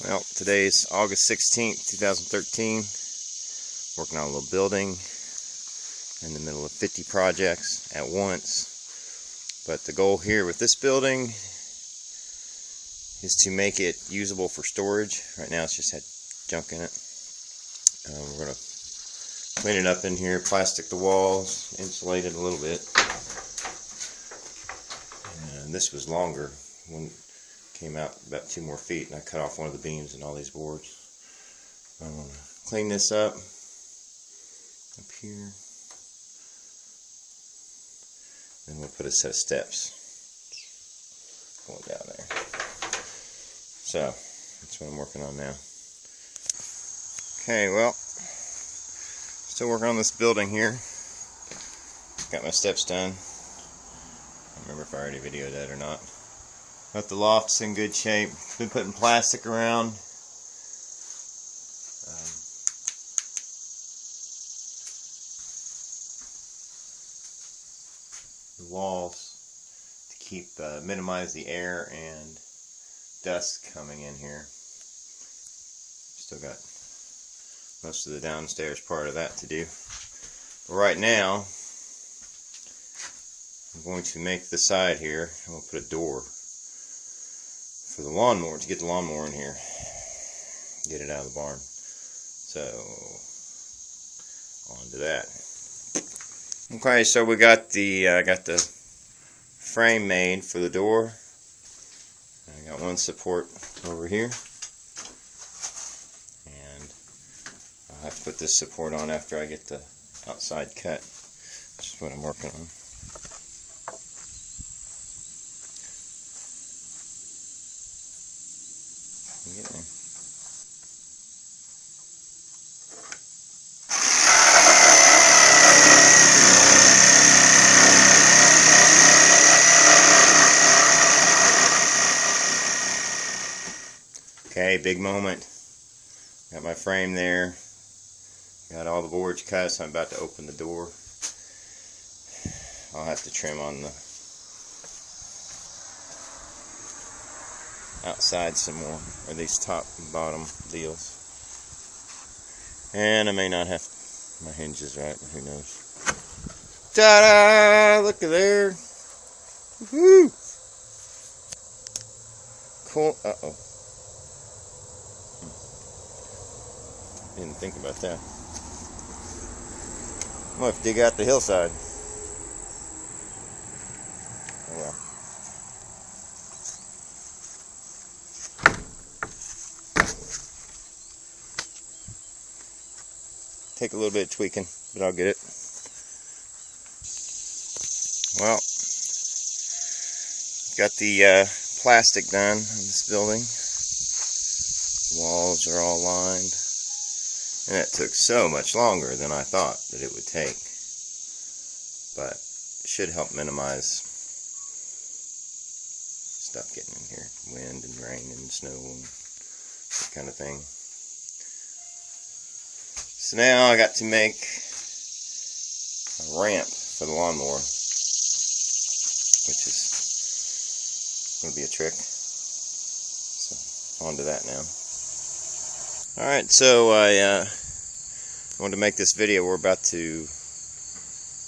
Well, today's August 16th, 2013. Working on a little building in the middle of 50 projects at once. But the goal here with this building is to make it usable for storage. Right now it's just had junk in it. We're going to clean it up in here, plastic the walls, insulate it a little bit. And this was longer. One came out about 2 more feet, and I cut off one of the beams and all these boards. I'm going to clean this up here. Then we'll put a set of steps going down there. So that's what I'm working on now. Okay, well, still working on this building here. Got my steps done. I don't remember if I already videoed that or not. But the loft's in good shape. Been putting plastic around. The walls to keep minimize the air and dust coming in here. Still got most of the downstairs part of that to do. But right now, I'm going to make the side here. I'm going to put a door for the lawnmower, to get the lawnmower in here, get it out of the barn. So, on to that. Okay, so we got the frame made for the door. I got one support over here, and I'll have to put this support on after I get the outside cut. That's what I'm working on. Get there. Okay, big moment. Got my frame there. Got all the boards cut, so I'm about to open the door. I'll have to trim on the outside some more, or these top and bottom deals. And I may not have my hinges right, but who knows. Ta-da! Look at there. Woohoo! Cool. Uh-oh. Didn't think about that. I'm gonna have to dig out the hillside. Oh well. Take a little bit of tweaking, but I'll get it. Well, got the plastic done on this building. Walls are all lined. And that took so much longer than I thought that it would take. But it should help minimize stuff getting in here. Wind and rain and snow and that kind of thing. So now I got to make a ramp for the lawnmower, which is going to be a trick. So on to that now. Alright, so I wanted to make this video. We're about to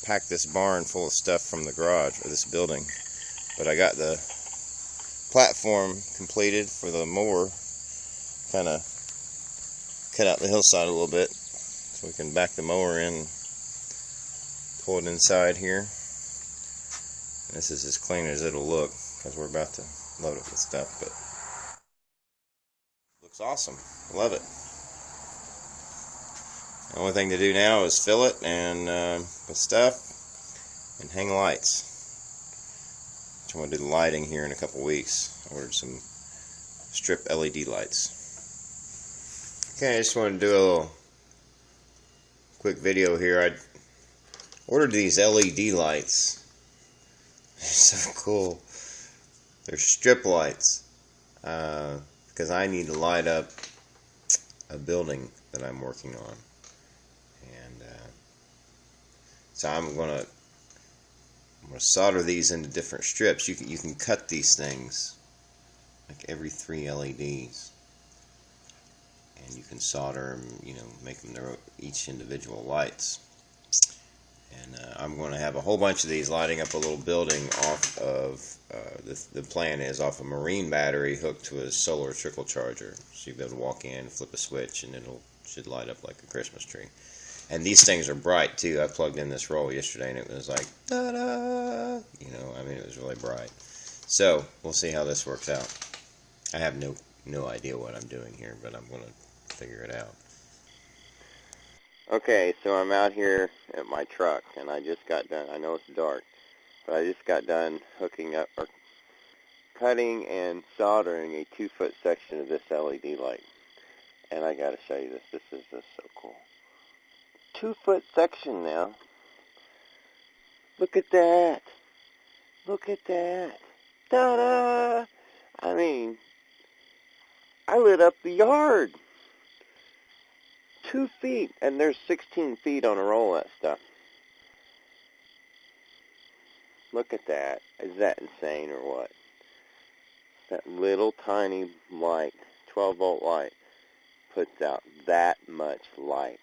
pack this barn full of stuff from the garage, or this building. But I got the platform completed for the mower. Kind of cut out the hillside a little bit, so we can back the mower in, pull it inside here. And this is as clean as it'll look, because we're about to load it with stuff, but looks awesome. I love it. The only thing to do now is fill it and with stuff and hang lights. I'm going to do the lighting here in a couple weeks. I ordered some strip LED lights. Okay, I just wanted to do a little quick video here. I ordered these LED lights. They're so cool. They're strip lights because I need to light up a building that I'm working on. And so I'm gonna solder these into different strips. You can cut these things like every 3 LEDs. and you can solder them, make them their each individual lights. And I'm going to have a whole bunch of these lighting up a little building off of, the plan is off a marine battery hooked to a solar trickle charger. So you'll be able to walk in, flip a switch, and should light up like a Christmas tree. And these things are bright too. I plugged in this roll yesterday and it was like, ta-da! It was really bright. So, we'll see how this works out. I have no idea what I'm doing here, but I'm going to figure it out. Okay, so I'm out here at my truck, and I just got done. I know it's dark, but I just got done hooking up, or cutting and soldering a 2-foot section of this LED light. And I got to show you this. This is just so cool. 2-foot section now. Look at that. Look at that. Ta-da! I lit up the yard. 2 feet, and there's 16 feet on a roll of that stuff. Look at that. Is that insane or what? That little tiny light, 12-volt light, puts out that much light.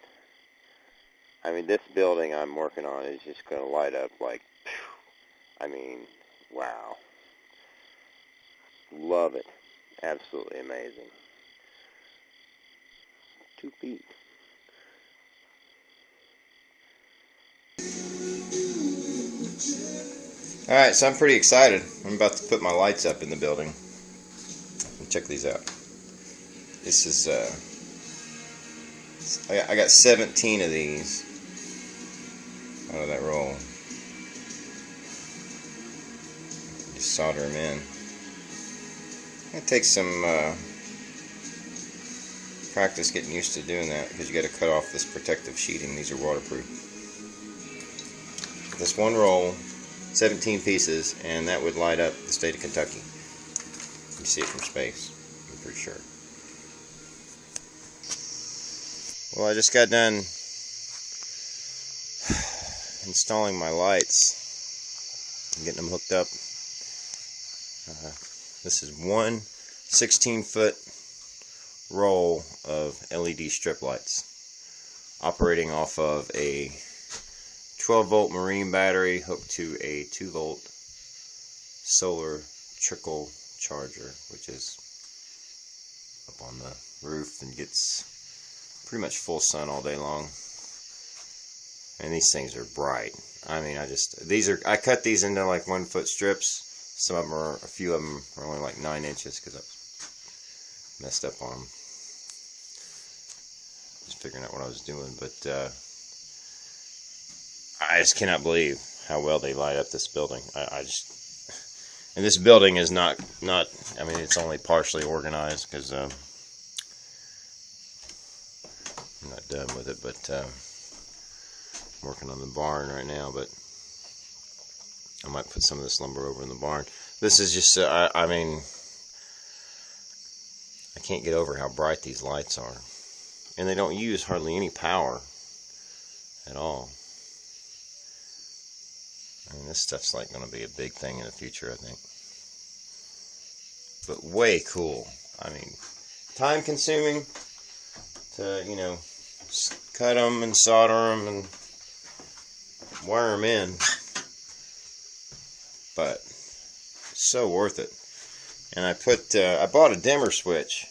This building I'm working on is just going to light up like, wow. Love it. Absolutely amazing. 2 feet. Alright, so I'm pretty excited. I'm about to put my lights up in the building. Check these out. This is, I got 17 of these out of that roll. Just solder them in. It takes some practice getting used to doing that because you got to cut off this protective sheeting. These are waterproof. This one roll, 17 pieces, and that would light up the state of Kentucky. You see it from space, I'm pretty sure. Well, I just got done installing my lights and getting them hooked up. This is one 16-foot roll of LED strip lights operating off of a 12-volt marine battery hooked to a 2-volt solar trickle charger, which is up on the roof and gets pretty much full sun all day long. And these things are bright. I cut these into like 1-foot strips. A few of them are only like 9 inches because I messed up on them. Just figuring out what I was doing, but I just cannot believe how well they light up this building. And this building is not. It's only partially organized because I'm not done with it, but I'm working on the barn right now, but I might put some of this lumber over in the barn. This is just, I can't get over how bright these lights are. And they don't use hardly any power at all. This stuff's like going to be a big thing in the future, I think. But way cool. Time consuming to, cut them and solder them and wire them in. But so worth it. And I bought a dimmer switch.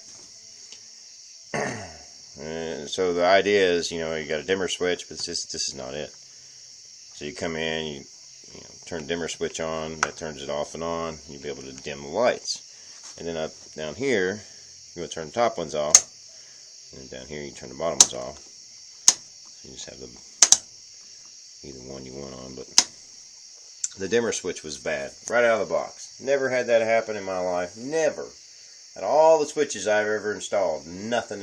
So the idea is, you got a dimmer switch, but this is not it. So you come in, you turn dimmer switch on, that turns it off and on. You'll be able to dim the lights. And then down here, you want to turn the top ones off. And then down here, you turn the bottom ones off. So you just have either one you want on, but the dimmer switch was bad right out of the box. Never had that happen in my life. Never. At all the switches I've ever installed, nothing.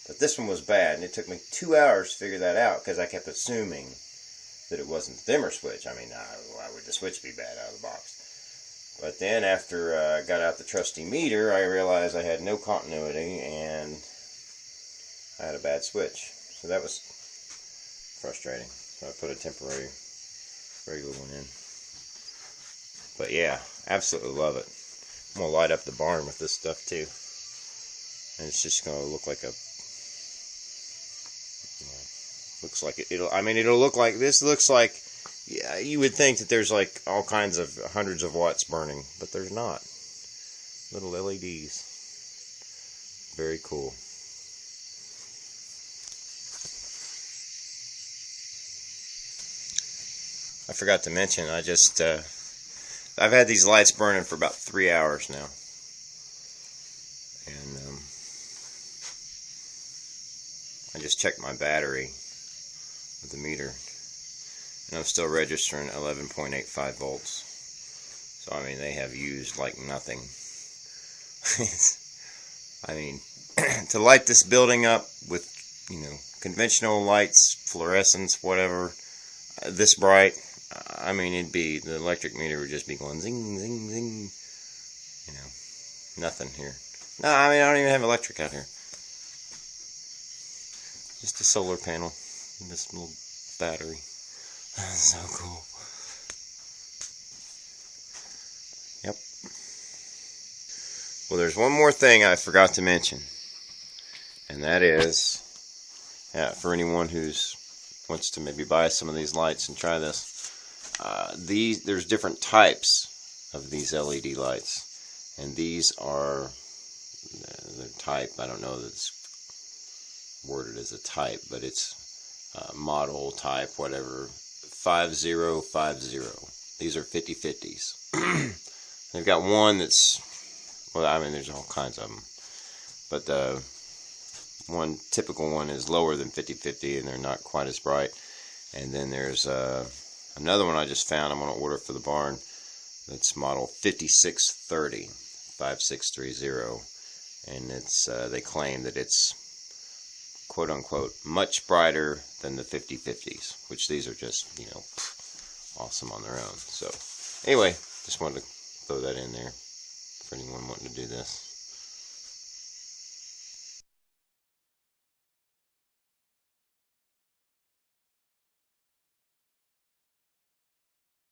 But this one was bad, and it took me 2 hours to figure that out because I kept assuming that it wasn't the dimmer switch. Why would the switch be bad out of the box? But then after I got out the trusty meter, I realized I had no continuity and I had a bad switch. So that was frustrating. So I put a temporary regular one in. But yeah, absolutely love it. I'm going to light up the barn with this stuff too. and it's just going to look like a, looks like it'll look like, this looks like, yeah, you would think that there's like all kinds of hundreds of watts burning, but there's not. Little LEDs. Very cool. I forgot to mention, I've had these lights burning for about 3 hours now. And I just checked my battery with the meter, and I'm still registering 11.85 volts. So, I mean, they have used like nothing. I mean, to light this building up with, conventional lights, fluorescence, whatever, this bright, I mean, the electric meter would just be going zing, zing, zing. Nothing here. No, I mean, I don't even have electric out here. Just a solar panel and this little battery. So cool. Yep. Well, there's one more thing I forgot to mention, and that is, for anyone who's wants to maybe buy some of these lights and try this, there's different types of these LED lights, and these are the type, I don't know that it's worded as a type, but it's model, type, whatever, 5050. These are 50/50s. They've got one that's, well, I mean, there's all kinds of them, but the one typical one is lower than 50/50, and they're not quite as bright. And then there's another one I just found. I'm going to order for the barn. That's model 5630, 5630, and it's they claim that it's quote unquote much brighter than the 50/50s, which these are just awesome on their own. So anyway, just wanted to throw that in there for anyone wanting to do this.